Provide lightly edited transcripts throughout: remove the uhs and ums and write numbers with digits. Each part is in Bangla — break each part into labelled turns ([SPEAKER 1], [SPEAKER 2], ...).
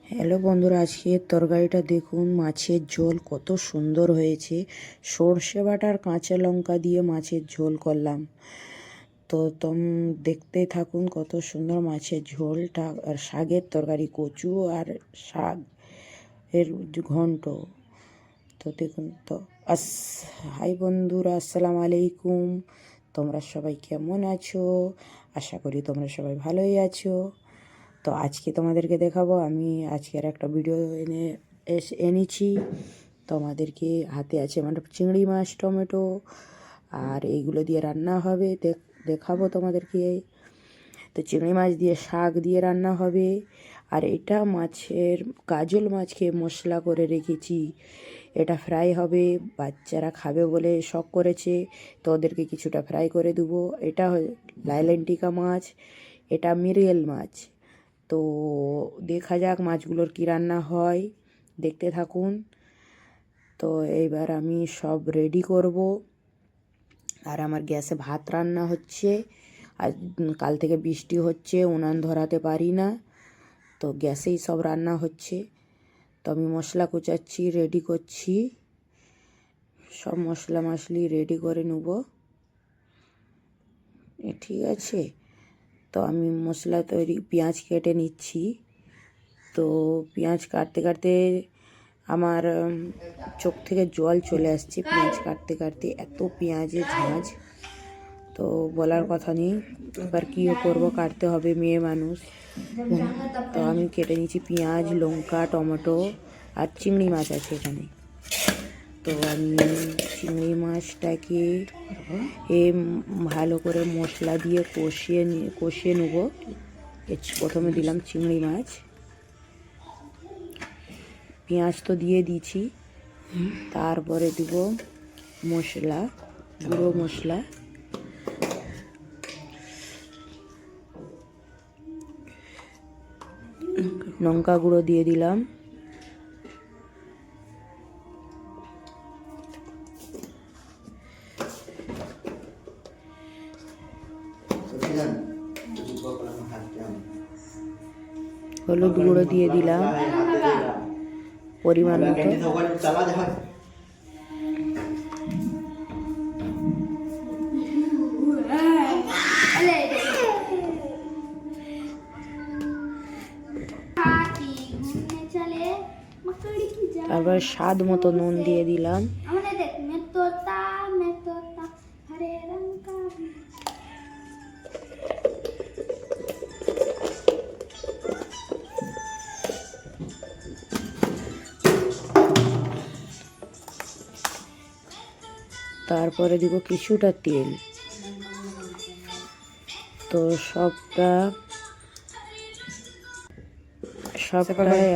[SPEAKER 1] হ্যালো বন্ধুরা, আজকের তরকারিটা দেখুন। মাছের ঝোল কত সুন্দর হয়েছে। সর্ষে বাটা আর কাঁচা লঙ্কা দিয়ে মাছের ঝোল করলাম। তো দেখতে থাকুন কত সুন্দর মাছের ঝোলটা। আর শাকের তরকারি, কচু আর শাক এর ঘন্ট। তো দেখুন তো। হাই বন্ধুরা, আসসালামু আলাইকুম। তোমরা সবাই কেমন আছো? আশা করি তোমরা সবাই ভালোই আছো। তো আজকে তোমাদেরকে দেখাবো, আমি আজকের একটা ভিডিও এনেছি তোমাদেরকে। হাতে আছে মানে চিংড়ি মাছ, টমেটো, আর এইগুলো দিয়ে রান্না হবে। দেখাবো তোমাদেরকে। তো চিংড়ি মাছ দিয়ে শাক দিয়ে রান্না হবে। আর এটা মাছের কাজল মাছকে মশলা করে রেখেছি, এটা ফ্রাই হবে। বাচ্চারা খাবে বলে শখ করেছে, তো ওদেরকে কিছুটা ফ্রাই করে দেবো। এটা লাইলেন্টিকা মাছ, এটা মিরিয়েল মাছ। তো দেখা যাক মাছগুলোর কী রান্না হয়, দেখতে থাকুন। তো এইবার আমি সব রেডি করব। আর আমার গ্যাসে ভাত রান্না হচ্ছে। আর কাল থেকে বৃষ্টি হচ্ছে, উনান ধরাতে পারি না, তো গ্যাসেই সব রান্না হচ্ছে। তো আমি মশলা কুচাচ্ছি, রেডি করছি, সব মশলা মশলি রেডি করে নেব। ঠিক আছে। তো আমি মশলা তৈরি, পেঁয়াজ কেটে নিচ্ছি। তো পেঁয়াজ কাটতে কাটতে আমার চোখ থেকে জল চলে আসছে। পেঁয়াজ কাটতে কাটতে এত পেঁয়াজের ঝাঁঝ, তো বলার কথা নেই। এবার কী করবো, কাটতে হবে, মেয়ে মানুষ। তো আমি কেটে নিচ্ছি পেঁয়াজ, লঙ্কা, টমেটো, আর চিংড়ি মাছ আছে এখানে। তো আমি চিংড়ি মাছটাকে ভালো করে মশলা দিয়ে কষিয়ে নেব। প্রথমে দিলাম চিংড়ি মাছ, পেঁয়াজ তো দিয়ে দিয়েছি। তারপরে দিব মশলা, গুঁড়ো মশলা, লঙ্কা গুঁড়ো দিয়ে দিলাম। হলুদ গুঁড়ো দিয়ে দিলাম পরিমাণ মতো। তারপর স্বাদ মতো নুন দিয়ে দিলাম। তারপরে দিব কিছুটা তেল। তো সবটা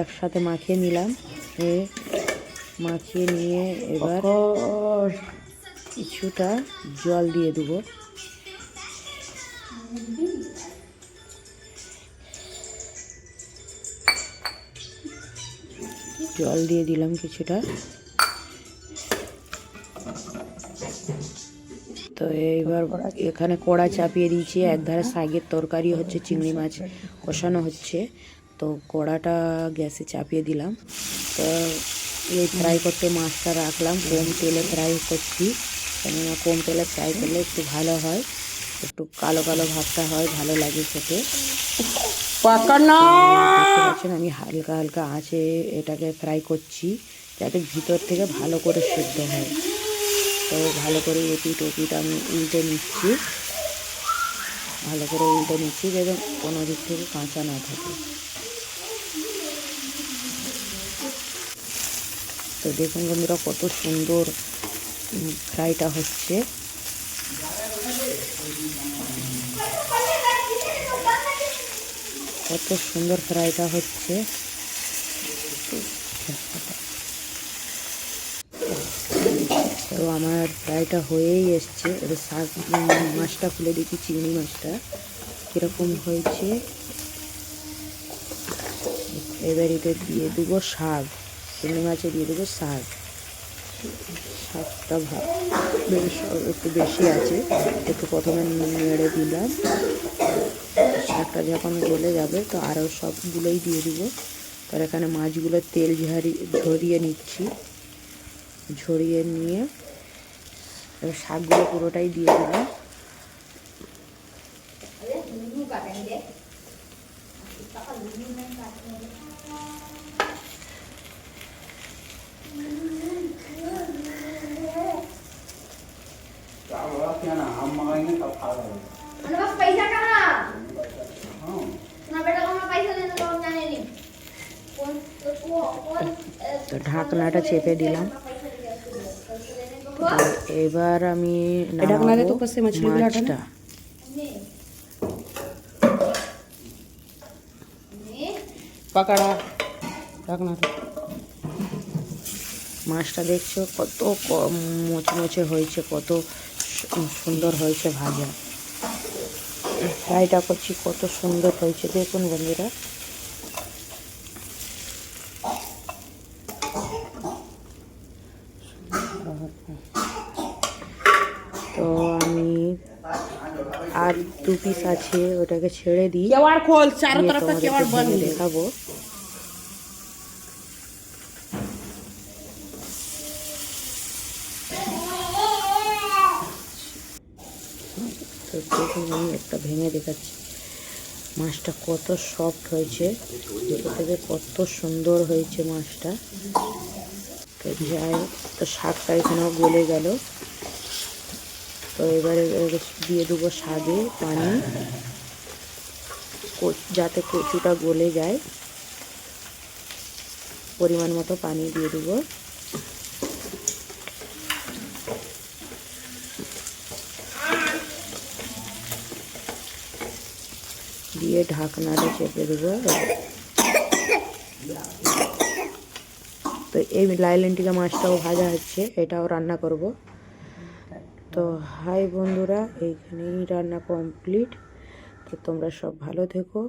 [SPEAKER 1] একসাথে মাখিয়ে নিলাম। মাখিয়ে নিয়ে এবার কিছুটা জল দিয়ে দেবো। জল দিয়ে দিলাম কিছুটা। তো এইবার এখানে কড়া চাপিয়ে দিয়েছি। একধারে শাকের তরকারি হচ্ছে, চিংড়ি মাছ কষানো হচ্ছে। তো কড়াটা গ্যাসে চাপিয়ে দিলাম। তো এই ফ্রাই করতে মাছটা রাখলাম, কম তেলে ফ্রাই করছি। কেননা কম তেলে ফ্রাই করলে একটু ভালো হয়, একটু কালো কালো ভাবটা হয়, ভালো লাগে খেতে। দেখতে পাচ্ছেন আমি হালকা হালকা আঁচে এটাকে ফ্রাই করছি, যাতে ভিতর থেকে ভালো করে সিদ্ধ হয়। তো ভালো করে এপিট ওপিট আমি উল্টে নিচ্ছি, ভালো করে উল্টে নিচ্ছি, যাতে কোনো দিক থেকে কাঁচা না থাকে। তো দেখুন বন্ধুরা, কত সুন্দর ফ্রাইটা হচ্ছে। কত সুন্দর ফ্রাইটা হচ্ছে। তো আমার ফ্রাইটা হয়েই এসছে। এবার মাছটা খুলে দেখি, চিংড়ি মাছটা কীরকম হয়েছে। এবার এটা দিয়ে দেবো শাক, চিংড়ি মাছে দিয়ে দেবো শাক। শাকটা বেশ একটু বেশি আছে, একটু প্রথমে নেড়ে দিলাম। শাকটা যখন গলে যাবে তো আরও সবগুলোই দিয়ে দিব। তার এখানে মাছগুলো তেল ঝরিয়ে নিচ্ছি। ঝরিয়ে নিয়ে শাকগুলো পুরোটাই দিয়ে দিলাম। তো ঢাকনাটা চেপে দিলাম। এবার আমি নামাবো মাছটা।
[SPEAKER 2] পাকড়া ঢাকনাটা।
[SPEAKER 1] মাছটা দেখছো কত মোচমোচে হয়েছে, কত সুন্দর হয়েছে ভাজা। ফ্রাইটা করছি, কত সুন্দর হয়েছে দেখুন বন্ধুরা। তো আমি আর 2 পিস আছে, ওটাকে ছেড়ে দিই,
[SPEAKER 2] केवाड़ खोल, चारों तरफ का केवाड़
[SPEAKER 1] তোমাদেরকে
[SPEAKER 2] बंद
[SPEAKER 1] ভেঙে
[SPEAKER 2] है।
[SPEAKER 1] দেখাবো। তো দেখুন আমি একটা ভেঙে দেখাচ্ছি। মাছটা কত সফট হয়েছে, দেখে থেকে কত সুন্দর হয়েছে মাছটা। তো যাই, তো শাকটা এখানেও গলে গেল। তো এবারে দিয়ে দেবো শাকে পানি, যাতে কচুটা গলে যায়। পরিমাণ মতো পানি দিয়ে দেবো। দিয়ে ঢাকনাটা চেপে দেবো। তো এই লাইলেন্টিকা মাছটাও ভাজা হচ্ছে, এটাও রান্না করব। তো হাই বন্ধুরা, এইখানেই রান্না কমপ্লিট। তো তোমরা সব ভালো থেকো।